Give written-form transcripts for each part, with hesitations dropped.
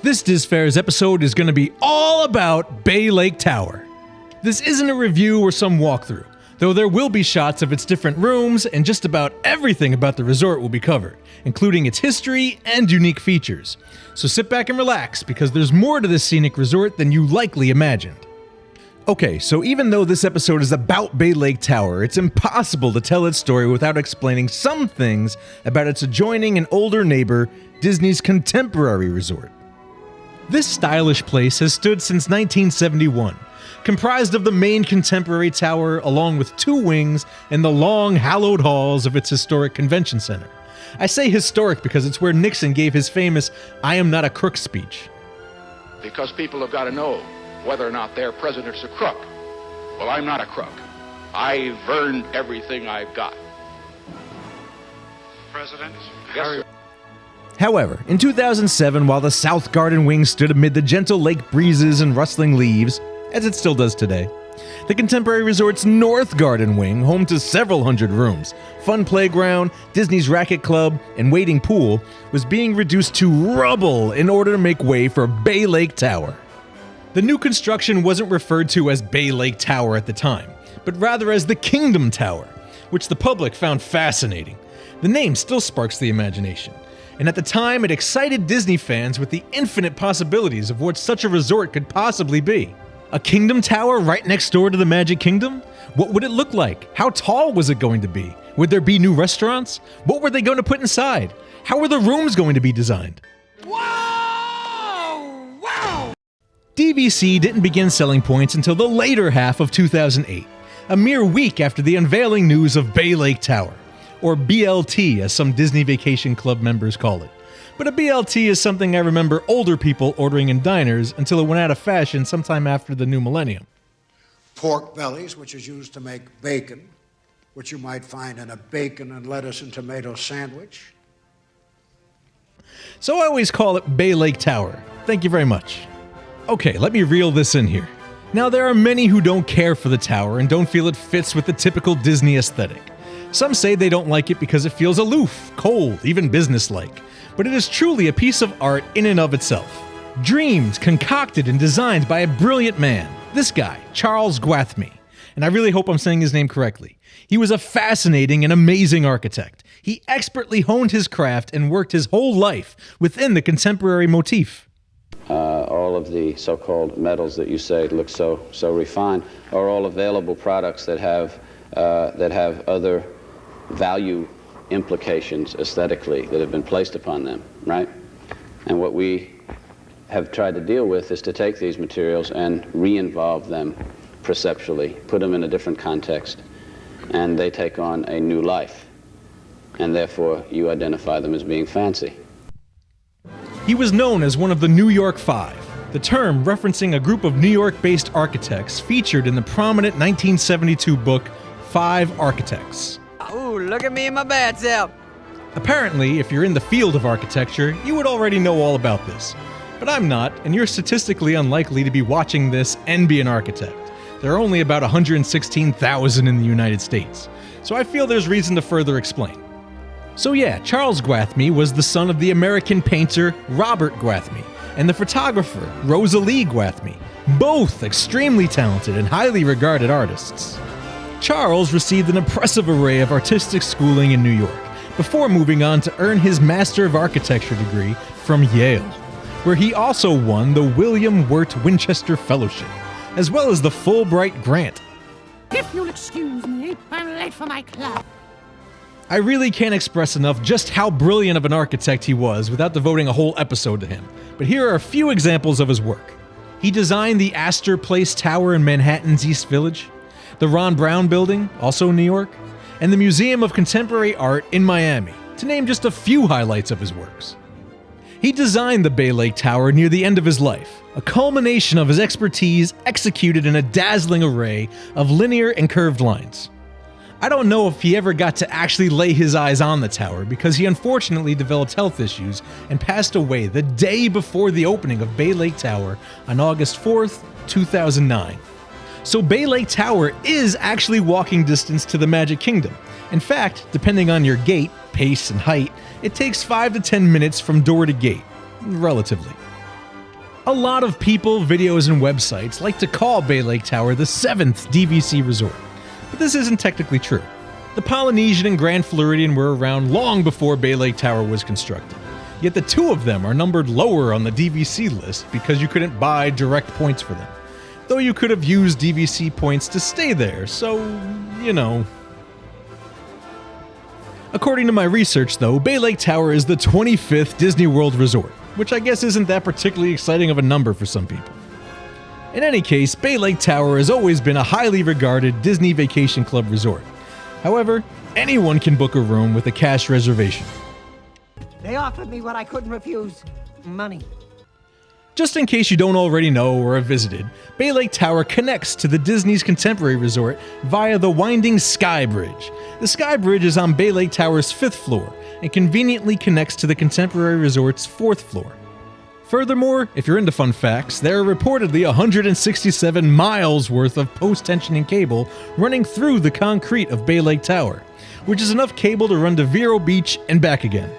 This Disfarers episode is going to be all about Bay Lake Tower. This isn't a review or some walkthrough, though there will be shots of its different rooms and just about everything about the resort will be covered, including its history and unique features. So sit back and relax, because there's more to this scenic resort than you likely imagined. Okay, so even though this episode is about Bay Lake Tower, it's impossible to tell its story without explaining some things about its adjoining and older neighbor, Disney's contemporary resort. This stylish place has stood since 1971, comprised of the main contemporary tower along with two wings and the long, hallowed halls of its historic convention center. I say historic because it's where Nixon gave his famous "I am not a crook" speech. Because people have got to know whether or not their president's a crook. Well, I'm not a crook. I've earned everything I've got. President? Yes, sir. However, in 2007, while the South Garden Wing stood amid the gentle lake breezes and rustling leaves, as it still does today, the Contemporary Resort's North Garden Wing, home to several hundred rooms, fun playground, Disney's racket club, and waiting pool, was being reduced to rubble in order to make way for Bay Lake Tower. The new construction wasn't referred to as Bay Lake Tower at the time, but rather as the Kingdom Tower, which the public found fascinating. The name still sparks the imagination, and at the time it excited Disney fans with the infinite possibilities of what such a resort could possibly be. A Kingdom Tower right next door to the Magic Kingdom? What would it look like? How tall was it going to be? Would there be new restaurants? What were they going to put inside? How were the rooms going to be designed? Whoa! Wow! DVC didn't begin selling points until the later half of 2008, a mere week after the unveiling news of Bay Lake Tower, or BLT as some Disney Vacation Club members call it. But a BLT is something I remember older people ordering in diners until it went out of fashion sometime after the new millennium. Pork bellies, which is used to make bacon, which you might find in a bacon and lettuce and tomato sandwich. So I always call it Bay Lake Tower. Thank you very much. Okay, let me reel this in here. Now, there are many who don't care for the tower and don't feel it fits with the typical Disney aesthetic. Some say they don't like it because it feels aloof, cold, even businesslike. But it is truly a piece of art in and of itself. Dreamed, concocted, and designed by a brilliant man. This guy, Charles Gwathmey. And I really hope I'm saying his name correctly. He was a fascinating and amazing architect. He expertly honed his craft and worked his whole life within the contemporary motif. All of the so-called metals that you say look so refined are all available products that have other value implications aesthetically that have been placed upon them, right? And what we have tried to deal with is to take these materials and re-involve them perceptually, put them in a different context, and they take on a new life. And therefore, you identify them as being fancy. He was known as one of the New York Five, the term referencing a group of New York-based architects featured in the prominent 1972 book, Five Architects. Ooh, look at me in my bad self. Apparently, if you're in the field of architecture, you would already know all about this. But I'm not, and you're statistically unlikely to be watching this and be an architect. There are only about 116,000 in the United States, so I feel there's reason to further explain. So yeah, Charles Gwathmey was the son of the American painter Robert Gwathmey and the photographer Rosalie Gwathmey, both extremely talented and highly regarded artists. Charles received an impressive array of artistic schooling in New York, before moving on to earn his Master of Architecture degree from Yale, where he also won the William Wirt Winchester Fellowship, as well as the Fulbright Grant. If you'll excuse me, I'm late for my club. I really can't express enough just how brilliant of an architect he was without devoting a whole episode to him, but here are a few examples of his work. He designed the Astor Place Tower in Manhattan's East Village, the Ron Brown Building, also in New York, and the Museum of Contemporary Art in Miami, to name just a few highlights of his works. He designed the Bay Lake Tower near the end of his life, a culmination of his expertise executed in a dazzling array of linear and curved lines. I don't know if he ever got to actually lay his eyes on the tower because he unfortunately developed health issues and passed away the day before the opening of Bay Lake Tower on August 4th, 2009. So Bay Lake Tower is actually walking distance to the Magic Kingdom. In fact, depending on your gait, pace, and height, it takes 5 to 10 minutes from door to gate, relatively. A lot of people, videos, and websites like to call Bay Lake Tower the 7th DVC resort, but this isn't technically true. The Polynesian and Grand Floridian were around long before Bay Lake Tower was constructed, yet the two of them are numbered lower on the DVC list because you couldn't buy direct points for them, though you could have used DVC points to stay there, so, you know. According to my research, though, Bay Lake Tower is the 25th Disney World resort, which I guess isn't that particularly exciting of a number for some people. In any case, Bay Lake Tower has always been a highly regarded Disney Vacation Club resort. However, anyone can book a room with a cash reservation. They offered me what I couldn't refuse. Money. Just in case you don't already know or have visited, Bay Lake Tower connects to the Disney's Contemporary Resort via the winding Sky Bridge. The Sky Bridge is on Bay Lake Tower's 5th floor and conveniently connects to the Contemporary Resort's 4th floor. Furthermore, if you're into fun facts, there are reportedly 167 miles worth of post-tensioning cable running through the concrete of Bay Lake Tower, which is enough cable to run to Vero Beach and back again.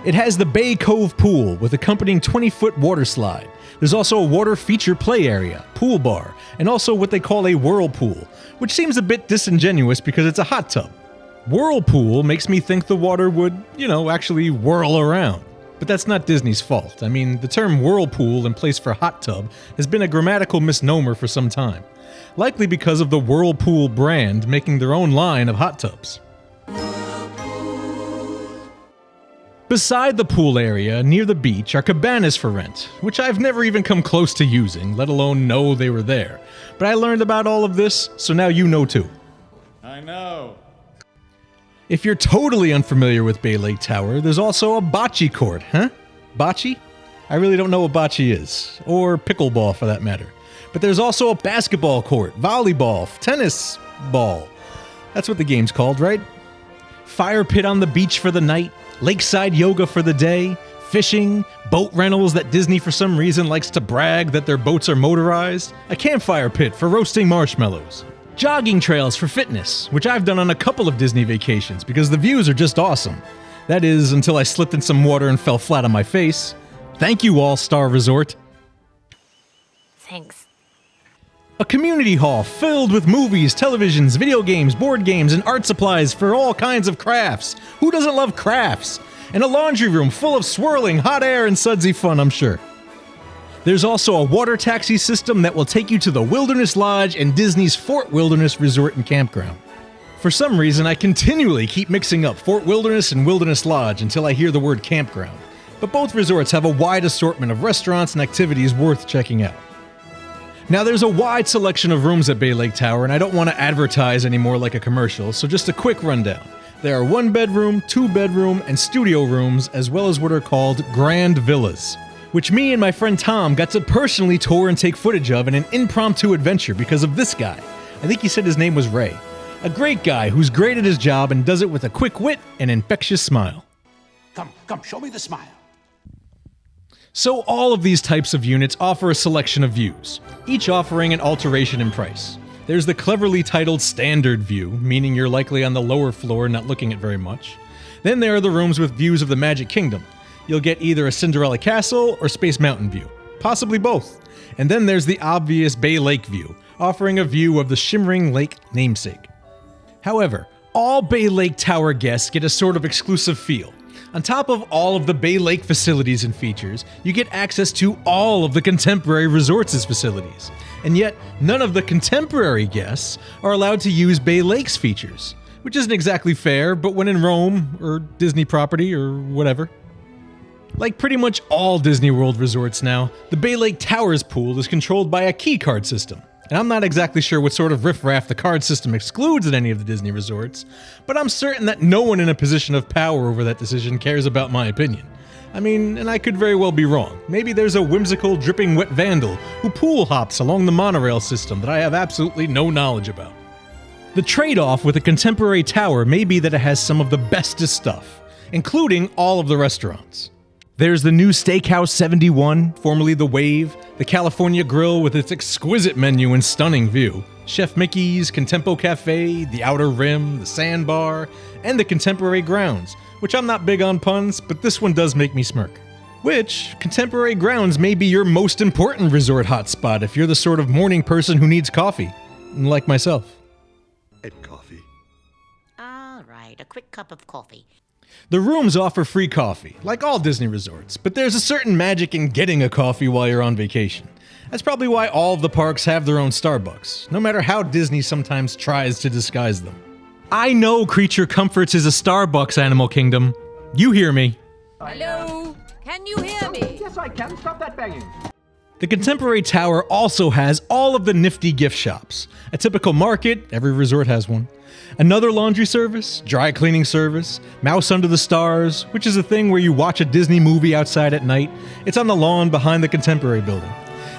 It has the Bay Cove Pool with accompanying 20-foot water slide. There's also a water feature play area, pool bar, and also what they call a whirlpool, which seems a bit disingenuous because it's a hot tub. Whirlpool makes me think the water would, actually whirl around. But that's not Disney's fault. I mean, the term whirlpool in place for hot tub has been a grammatical misnomer for some time, likely because of the Whirlpool brand making their own line of hot tubs. Beside the pool area, near the beach, are cabanas for rent, which I've never even come close to using, let alone know they were there. But I learned about all of this, so now you know too. I know. If you're totally unfamiliar with Bay Lake Tower, there's also a bocce court, huh? Bocce? I really don't know what bocce is, or pickleball for that matter. But there's also a basketball court, volleyball, tennis ball. That's what the game's called, right? Fire pit on the beach for the night, lakeside yoga for the day, fishing, boat rentals that Disney for some reason likes to brag that their boats are motorized, a campfire pit for roasting marshmallows, jogging trails for fitness, which I've done on a couple of Disney vacations because the views are just awesome. That is, until I slipped in some water and fell flat on my face. Thank you, All-Star Resort. Thanks. A community hall filled with movies, televisions, video games, board games, and art supplies for all kinds of crafts. Who doesn't love crafts? And a laundry room full of swirling hot air and sudsy fun, I'm sure. There's also a water taxi system that will take you to the Wilderness Lodge and Disney's Fort Wilderness Resort and Campground. For some reason, I continually keep mixing up Fort Wilderness and Wilderness Lodge until I hear the word campground. But both resorts have a wide assortment of restaurants and activities worth checking out. Now, there's a wide selection of rooms at Bay Lake Tower, and I don't want to advertise anymore like a commercial, so just a quick rundown. There are 1-bedroom, 2-bedroom, and studio rooms, as well as what are called grand villas, which me and my friend Tom got to personally tour and take footage of in an impromptu adventure because of this guy. I think he said his name was Ray. A great guy who's great at his job and does it with a quick wit and infectious smile. Come, show me the smile. So all of these types of units offer a selection of views, each offering an alteration in price. There's the cleverly titled Standard View, meaning you're likely on the lower floor not looking at very much. Then there are the rooms with views of the Magic Kingdom. You'll get either a Cinderella Castle or Space Mountain view, possibly both. And then there's the obvious Bay Lake view, offering a view of the shimmering lake namesake. However, all Bay Lake Tower guests get a sort of exclusive feel. On top of all of the Bay Lake facilities and features, you get access to all of the Contemporary Resorts' facilities. And yet, none of the Contemporary guests are allowed to use Bay Lake's features, which isn't exactly fair, but when in Rome, or Disney property, or whatever. Like pretty much all Disney World resorts now, the Bay Lake Tower's pool is controlled by a key card system. And I'm not exactly sure what sort of riffraff the card system excludes at any of the Disney resorts, but I'm certain that no one in a position of power over that decision cares about my opinion. I mean, and I could very well be wrong. Maybe there's a whimsical, dripping wet vandal who pool hops along the monorail system that I have absolutely no knowledge about. The trade-off with a Contemporary Tower may be that it has some of the bestest stuff, including all of the restaurants. There's the new Steakhouse 71, formerly The Wave, the California Grill with its exquisite menu and stunning view, Chef Mickey's, Contempo Cafe, the Outer Rim, the Sandbar, and the Contemporary Grounds, which I'm not big on puns, but this one does make me smirk. Which, Contemporary Grounds may be your most important resort hotspot if you're the sort of morning person who needs coffee, like myself. And coffee. All right, a quick cup of coffee. The rooms offer free coffee, like all Disney resorts, but there's a certain magic in getting a coffee while you're on vacation. That's probably why all of the parks have their own Starbucks, no matter how Disney sometimes tries to disguise them. I know Creature Comforts is a Starbucks, Animal Kingdom. You hear me. Hello? Can you hear me? Yes, I can. Stop that banging. The Contemporary Tower also has all of the nifty gift shops. A typical market, every resort has one. Another laundry service, dry cleaning service, Mouse Under the Stars, which is a thing where you watch a Disney movie outside at night. It's on the lawn behind the Contemporary building.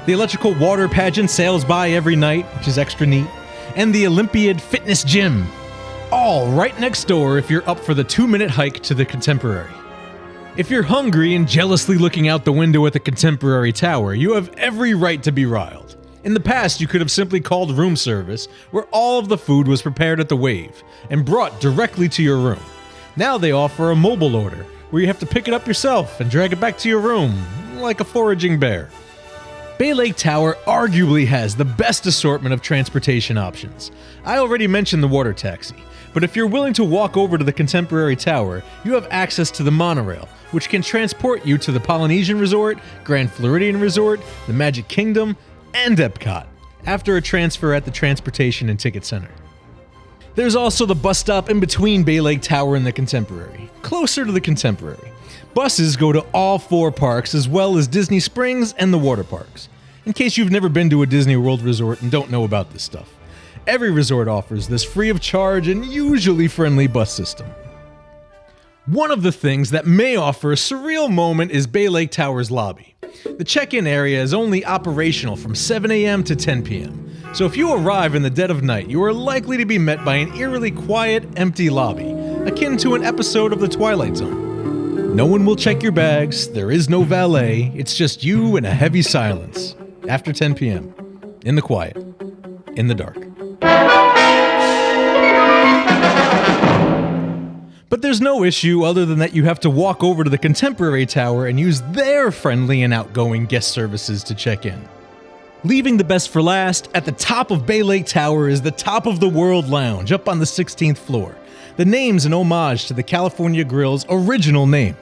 The electrical water pageant sails by every night, which is extra neat. And the Olympiad Fitness Gym. All right next door if you're up for the 2-minute hike to the Contemporary. If you're hungry and jealously looking out the window at the Contemporary Tower, you have every right to be riled. In the past, you could have simply called room service, where all of the food was prepared at the Wave and brought directly to your room. Now they offer a mobile order, where you have to pick it up yourself and drag it back to your room, like a foraging bear. Bay Lake Tower arguably has the best assortment of transportation options. I already mentioned the water taxi, but if you're willing to walk over to the Contemporary Tower, you have access to the monorail, which can transport you to the Polynesian Resort, Grand Floridian Resort, the Magic Kingdom, and Epcot, after a transfer at the Transportation and Ticket Center. There's also the bus stop in between Bay Lake Tower and the Contemporary, closer to the Contemporary. Buses go to all 4 parks as well as Disney Springs and the water parks, in case you've never been to a Disney World resort and don't know about this stuff. Every resort offers this free of charge and usually friendly bus system. One of the things that may offer a surreal moment is Bay Lake Tower's lobby. The check-in area is only operational from 7 a.m. to 10 p.m., so if you arrive in the dead of night, you are likely to be met by an eerily quiet, empty lobby, akin to an episode of The Twilight Zone. No one will check your bags, there is no valet, it's just you and a heavy silence. After 10 p.m., in the quiet, in the dark. But there's no issue other than that you have to walk over to the Contemporary Tower and use their friendly and outgoing guest services to check in. Leaving the best for last, at the top of Bay Lake Tower is the Top of the World Lounge up on the 16th floor. The name's an homage to the California Grill's original name.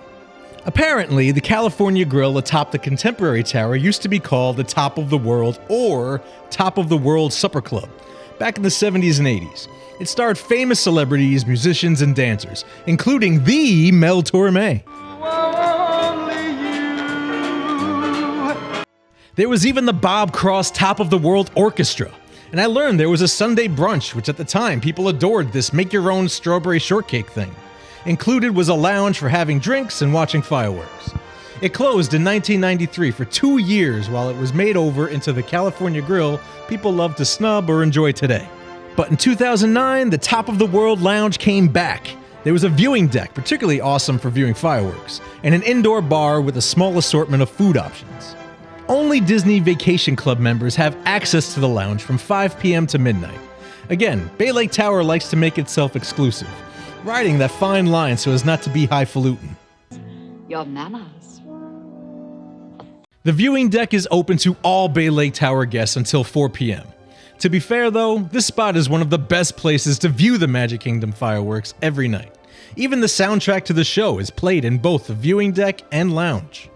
Apparently, the California Grill atop the Contemporary Tower used to be called the Top of the World or Top of the World Supper Club back in the 70s and 80s. It starred famous celebrities, musicians, and dancers, including the Mel Torme. There was even the Bob Cross Top of the World Orchestra. And I learned there was a Sunday brunch, which at the time people adored this make-your-own strawberry shortcake thing. Included was a lounge for having drinks and watching fireworks. It closed in 1993 for 2 years while it was made over into the California Grill people love to snub or enjoy today. But in 2009, the Top of the World Lounge came back. There was a viewing deck, particularly awesome for viewing fireworks, and an indoor bar with a small assortment of food options. Only Disney Vacation Club members have access to the lounge from 5 p.m. to midnight. Again, Bay Lake Tower likes to make itself exclusive, riding that fine line so as not to be highfalutin. Your manners. The viewing deck is open to all Bay Lake Tower guests until 4 p.m. To be fair though, this spot is one of the best places to view the Magic Kingdom fireworks every night. Even the soundtrack to the show is played in both the viewing deck and lounge.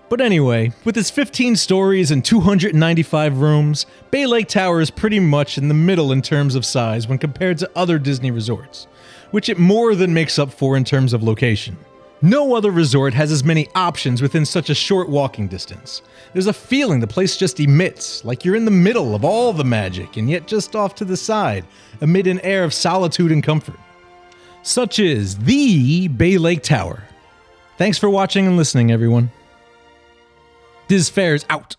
But anyway, with its 15 stories and 295 rooms, Bay Lake Tower is pretty much in the middle in terms of size when compared to other Disney resorts, which it more than makes up for in terms of location. No other resort has as many options within such a short walking distance. There's a feeling the place just emits, like you're in the middle of all the magic and yet just off to the side, amid an air of solitude and comfort. Such is the Bay Lake Tower. Thanks for watching and listening, everyone. Disfarers out.